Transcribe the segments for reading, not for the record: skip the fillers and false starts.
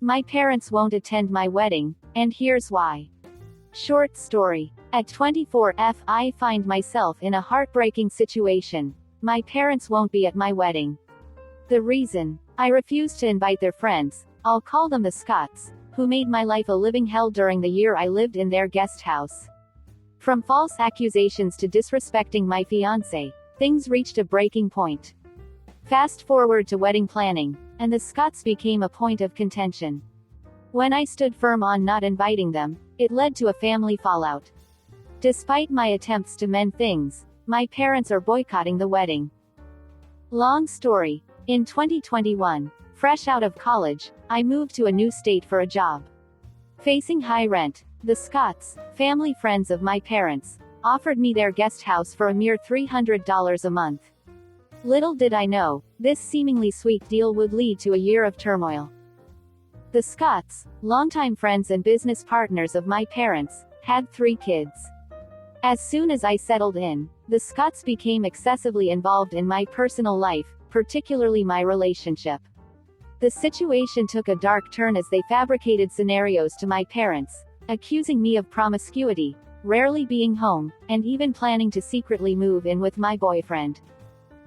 My parents won't attend my wedding, and here's why. Short story. At 24F, I find myself in a heartbreaking situation. My parents won't be at my wedding. The reason? I refuse to invite their friends, I'll call them the Scots, who made my life a living hell during the year I lived in their guest house. From false accusations to disrespecting my fiancé, things reached a breaking point. Fast forward to wedding planning, and the Scots became a point of contention. When I stood firm on not inviting them, it led to a family fallout. Despite my attempts to mend things, my parents are boycotting the wedding. Long story. In 2021, fresh out of college, I moved to a new state for a job. Facing high rent, the Scots, family friends of my parents, offered me their guest house for a mere $300 a month. Little did I know, this seemingly sweet deal would lead to a year of turmoil. The Scots, longtime friends and business partners of my parents, had 3 kids. As soon as I settled in, the Scots became excessively involved in my personal life, particularly my relationship. The situation took a dark turn as they fabricated scenarios to my parents, accusing me of promiscuity, rarely being home, and even planning to secretly move in with my boyfriend.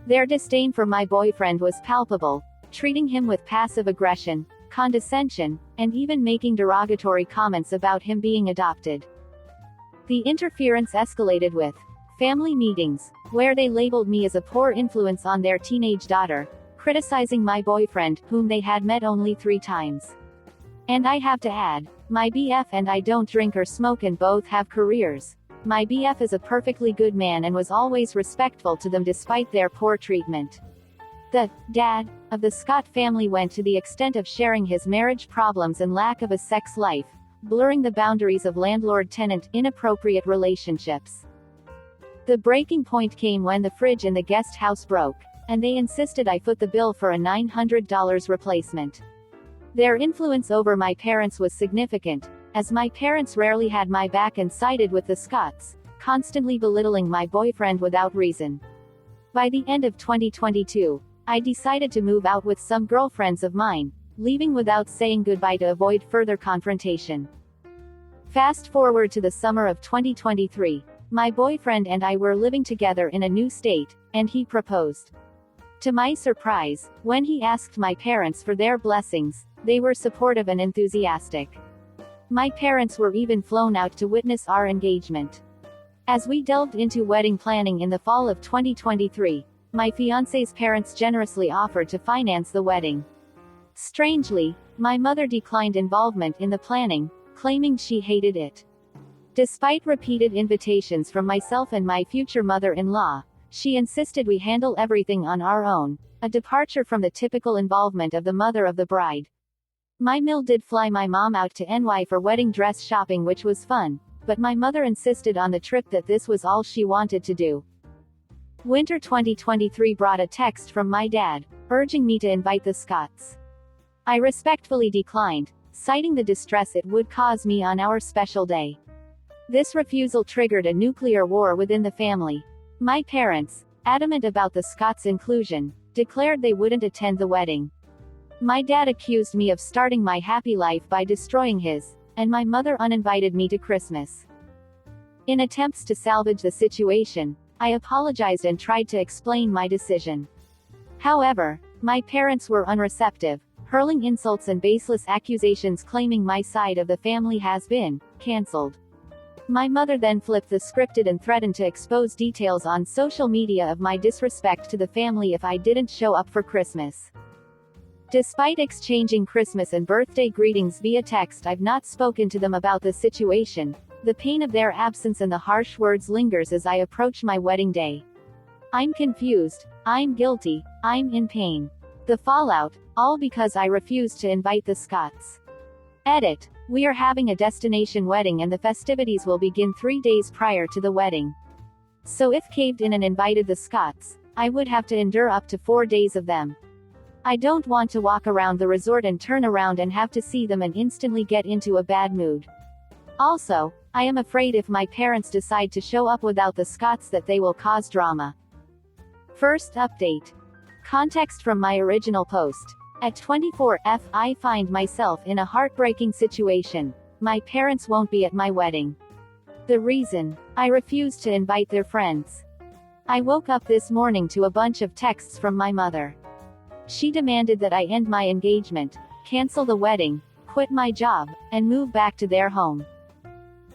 Their disdain for my boyfriend was palpable, treating him with passive aggression, condescension, and even making derogatory comments about him being adopted. The interference escalated with family meetings, where they labeled me as a poor influence on their teenage daughter, criticizing my boyfriend, whom they had met only 3 times. And I have to add, my BF and I don't drink or smoke and both have careers. My BF is a perfectly good man and was always respectful to them despite their poor treatment. The dad of the Scott family went to the extent of sharing his marriage problems and lack of a sex life, blurring the boundaries of landlord-tenant inappropriate relationships. The breaking point came when the fridge in the guest house broke, and they insisted I foot the bill for a $900 replacement. Their influence over my parents was significant, as my parents rarely had my back and sided with the Scots, constantly belittling my boyfriend without reason. By the end of 2022, I decided to move out with some girlfriends of mine, leaving without saying goodbye to avoid further confrontation. Fast forward to the summer of 2023, my boyfriend and I were living together in a new state, and he proposed. To my surprise, when he asked my parents for their blessings, they were supportive and enthusiastic. My parents were even flown out to witness our engagement. As we delved into wedding planning in the fall of 2023, my fiancé's parents generously offered to finance the wedding. Strangely, my mother declined involvement in the planning, claiming she hated it. Despite repeated invitations from myself and my future mother-in-law, she insisted we handle everything on our own, a departure from the typical involvement of the mother of the bride. My mill did fly my mom out to NY for wedding dress shopping, which was fun, but my mother insisted on the trip that this was all she wanted to do. Winter 2023 brought a text from my dad, urging me to invite the Scots. I respectfully declined, citing the distress it would cause me on our special day. This refusal triggered a nuclear war within the family. My parents, adamant about the Scots' inclusion, declared they wouldn't attend the wedding. My dad accused me of starting my happy life by destroying his, and my mother uninvited me to Christmas. In attempts to salvage the situation, I apologized and tried to explain my decision. However, my parents were unreceptive, hurling insults and baseless accusations claiming my side of the family has been cancelled. My mother then flipped the scripted and threatened to expose details on social media of my disrespect to the family if I didn't show up for Christmas. Despite exchanging Christmas and birthday greetings via text, I've not spoken to them about the situation. The pain of their absence and the harsh words lingers as I approach my wedding day. I'm confused, I'm guilty, I'm in pain. The fallout, all because I refused to invite the Scots. Edit. We are having a destination wedding and the festivities will begin 3 days prior to the wedding. So if caved in and invited the Scots, I would have to endure up to 4 days of them. I don't want to walk around the resort and turn around and have to see them and instantly get into a bad mood. Also, I am afraid if my parents decide to show up without the Scots that they will cause drama. First update. Context from my original post. At 24, I find myself in a heartbreaking situation. My parents won't be at my wedding. The reason? I refuse to invite their friends. I woke up this morning to a bunch of texts from my mother. She demanded that I end my engagement, cancel the wedding, quit my job, and move back to their home.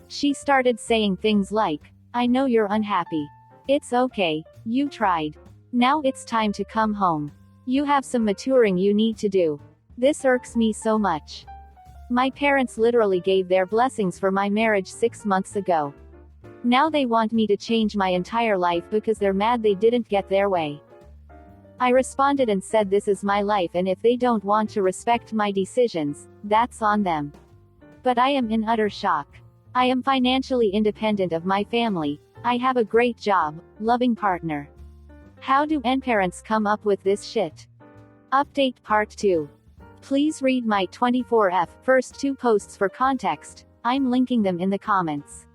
She started saying things like, "I know you're unhappy. It's okay, you tried. Now it's time to come home. You have some maturing you need to do." This irks me so much. My parents literally gave their blessings for my marriage 6 months ago. Now they want me to change my entire life because they're mad they didn't get their way. I responded and said this is my life and if they don't want to respect my decisions, that's on them. But I am in utter shock. I am financially independent of my family. I have a great job, loving partner. How do parents come up with this shit? Update Part 2. Please read my 24F first 2 posts for context. I'm linking them in the comments.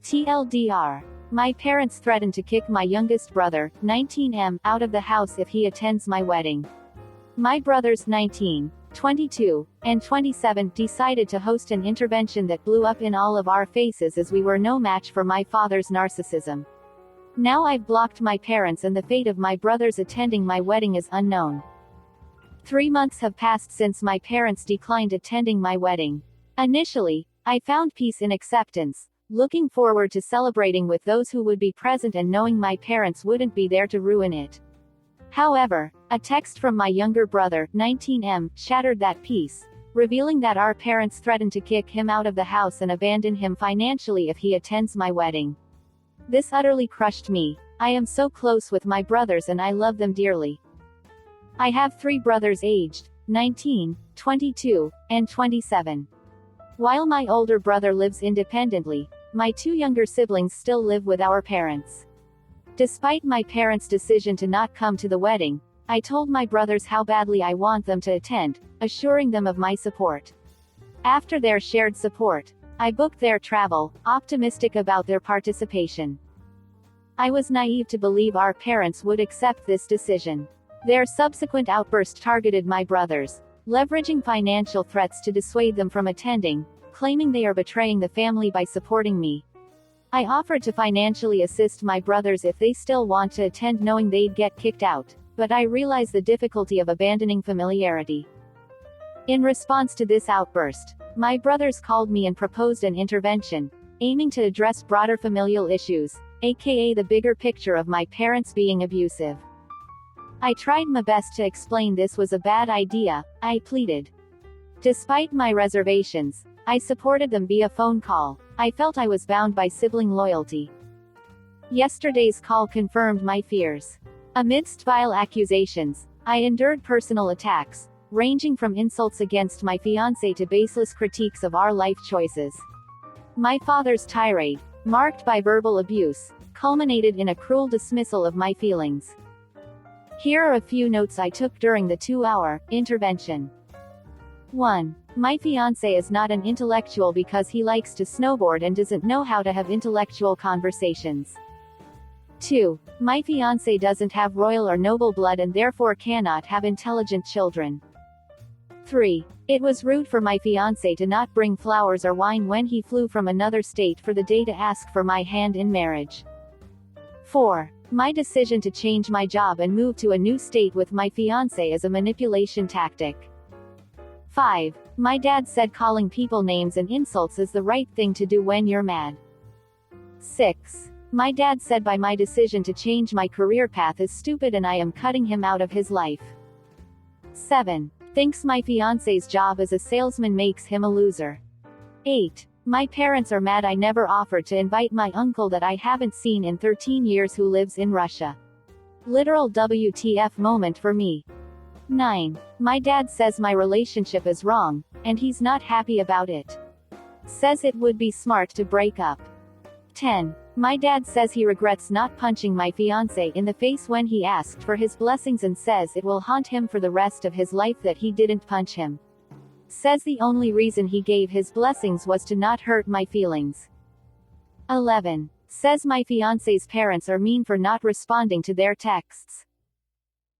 TLDR. My parents threatened to kick my youngest brother, 19M, out of the house if he attends my wedding. My brothers 19, 22, and 27 decided to host an intervention that blew up in all of our faces as we were no match for my father's narcissism. Now I've blocked my parents and the fate of my brothers attending my wedding is unknown. 3 months have passed since my parents declined attending my wedding. Initially, I found peace in acceptance, looking forward to celebrating with those who would be present and knowing my parents wouldn't be there to ruin it. However, a text from my younger brother, 19M, shattered that peace, revealing that our parents threatened to kick him out of the house and abandon him financially if he attends my wedding. This utterly crushed me. I am so close with my brothers and I love them dearly. I have 3 brothers aged 19, 22, and 27. While my older brother lives independently, my 2 younger siblings still live with our parents. Despite my parents' decision to not come to the wedding, I told my brothers how badly I want them to attend, assuring them of my support. After their shared support, I booked their travel, optimistic about their participation. I was naive to believe our parents would accept this decision. Their subsequent outburst targeted my brothers, leveraging financial threats to dissuade them from attending, claiming they are betraying the family by supporting me. I offered to financially assist my brothers if they still want to attend knowing they'd get kicked out, but I realize the difficulty of abandoning familiarity. In response to this outburst, my brothers called me and proposed an intervention, aiming to address broader familial issues, aka the bigger picture of my parents being abusive. I tried my best to explain this was a bad idea, I pleaded. Despite my reservations, I supported them via phone call. I felt I was bound by sibling loyalty. Yesterday's call confirmed my fears. Amidst vile accusations, I endured personal attacks, ranging from insults against my fiancé to baseless critiques of our life choices. My father's tirade, marked by verbal abuse, culminated in a cruel dismissal of my feelings. Here are a few notes I took during the 2-hour intervention. 1. My fiancé is not an intellectual because he likes to snowboard and doesn't know how to have intellectual conversations. 2. My fiancé doesn't have royal or noble blood and therefore cannot have intelligent children. 3. It was rude for my fiancé to not bring flowers or wine when he flew from another state for the day to ask for my hand in marriage. 4. My decision to change my job and move to a new state with my fiancé is a manipulation tactic. 5. My dad said calling people names and insults is the right thing to do when you're mad. 6. My dad said by my decision to change my career path is stupid and I am cutting him out of his life. 7. Thinks my fiancé's job as a salesman makes him a loser. 8. My parents are mad I never offered to invite my uncle that I haven't seen in 13 years who lives in Russia. Literal WTF moment for me. 9. My dad says my relationship is wrong, and he's not happy about it. Says it would be smart to break up. 10. My dad says he regrets not punching my fiancé in the face when he asked for his blessings and says it will haunt him for the rest of his life that he didn't punch him. Says the only reason he gave his blessings was to not hurt my feelings. 11. Says my fiancé's parents are mean for not responding to their texts.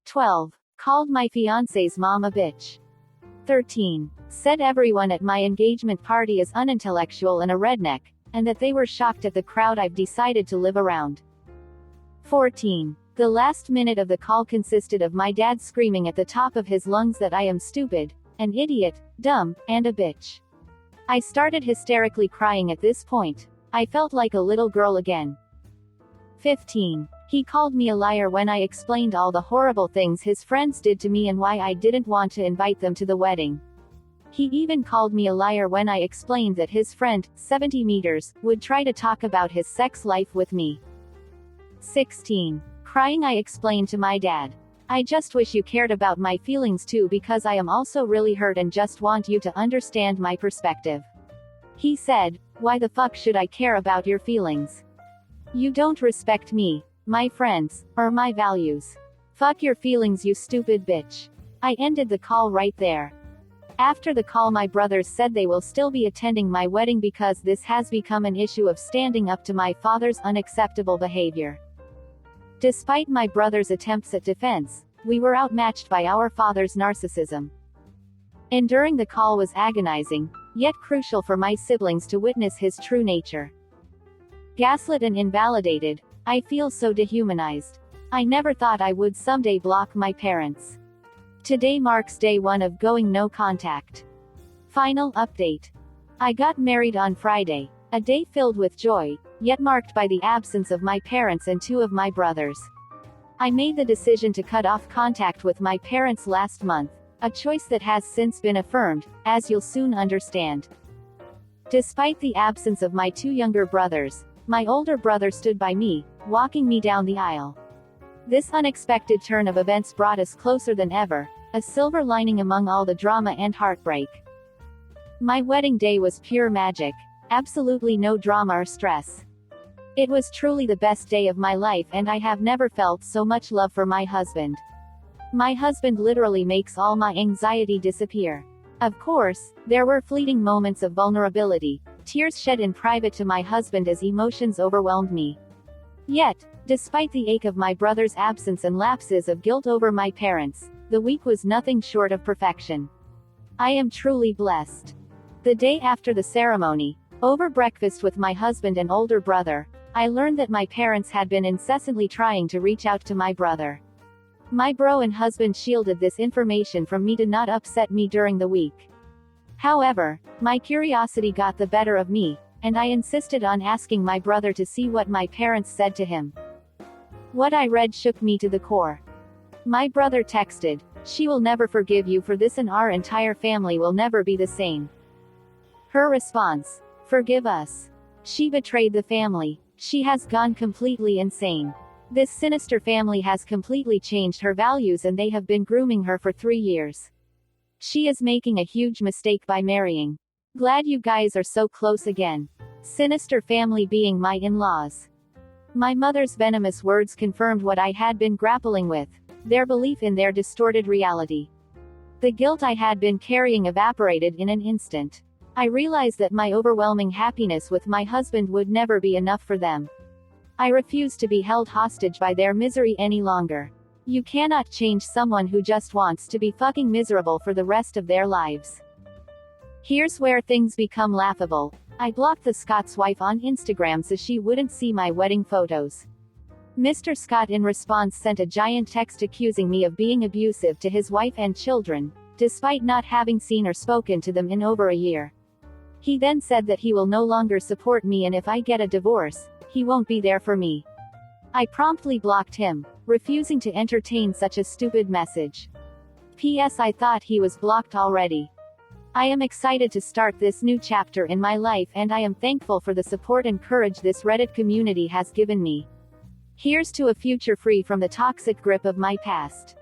12. Called my fiance's mom a bitch. 13. Said everyone at my engagement party is unintellectual and a redneck, and that they were shocked at the crowd I've decided to live around. 14. The last minute of the call consisted of my dad screaming at the top of his lungs that I am stupid, an idiot, dumb, and a bitch. I started hysterically crying at this point. I felt like a little girl again. 15. He called me a liar when I explained all the horrible things his friends did to me and why I didn't want to invite them to the wedding. He even called me a liar when I explained that his friend, 70 meters, would try to talk about his sex life with me. 16. Crying, I explained to my dad, I just wish you cared about my feelings too, because I am also really hurt and just want you to understand my perspective. He said, why the fuck should I care about your feelings? You don't respect me, my friends, or my values. Fuck your feelings, you stupid bitch. I ended the call right there. After the call, my brothers said they will still be attending my wedding because this has become an issue of standing up to my father's unacceptable behavior. Despite my brother's attempts at defense, we were outmatched by our father's narcissism. Enduring the call was agonizing, yet crucial for my siblings to witness his true nature. Gaslit and invalidated, I feel so dehumanized. I never thought I would someday block my parents. Today marks day 1 of going no contact. Final update. I got married on Friday, a day filled with joy, yet marked by the absence of my parents and 2 of my brothers. I made the decision to cut off contact with my parents last month, a choice that has since been affirmed, as you'll soon understand. Despite the absence of my 2 younger brothers, my older brother stood by me, walking me down the aisle. This unexpected turn of events brought us closer than ever, a silver lining among all the drama and heartbreak. My wedding day was pure magic. Absolutely no drama or stress. It was truly the best day of my life, and I have never felt so much love for my husband. My husband literally makes all my anxiety disappear. Of course, there were fleeting moments of vulnerability, tears shed in private to my husband as emotions overwhelmed me. Yet, despite the ache of my brother's absence and lapses of guilt over my parents, the week was nothing short of perfection. I am truly blessed. The day after the ceremony, over breakfast with my husband and older brother, I learned that my parents had been incessantly trying to reach out to my brother. My bro and husband shielded this information from me to not upset me during the week. However, my curiosity got the better of me, and I insisted on asking my brother to see what my parents said to him. What I read shook me to the core. My brother texted, "She will never forgive you for this and our entire family will never be the same." Her response, "Forgive us. She betrayed the family. She has gone completely insane. This sinister family has completely changed her values and they have been grooming her for 3 years. She is making a huge mistake by marrying. Glad you guys are so close again. Sinister family being my in-laws." My mother's venomous words confirmed what I had been grappling with, their belief in their distorted reality. The guilt I had been carrying evaporated in an instant. I realized that my overwhelming happiness with my husband would never be enough for them. I refused to be held hostage by their misery any longer. You cannot change someone who just wants to be fucking miserable for the rest of their lives. Here's where things become laughable. I blocked the Scott's wife on Instagram so she wouldn't see my wedding photos. Mr. Scott in response sent a giant text accusing me of being abusive to his wife and children, despite not having seen or spoken to them in over a year. He then said that he will no longer support me and if I get a divorce, he won't be there for me. I promptly blocked him, refusing to entertain such a stupid message. P.S. I thought he was blocked already. I am excited to start this new chapter in my life and I am thankful for the support and courage this Reddit community has given me. Here's to a future free from the toxic grip of my past.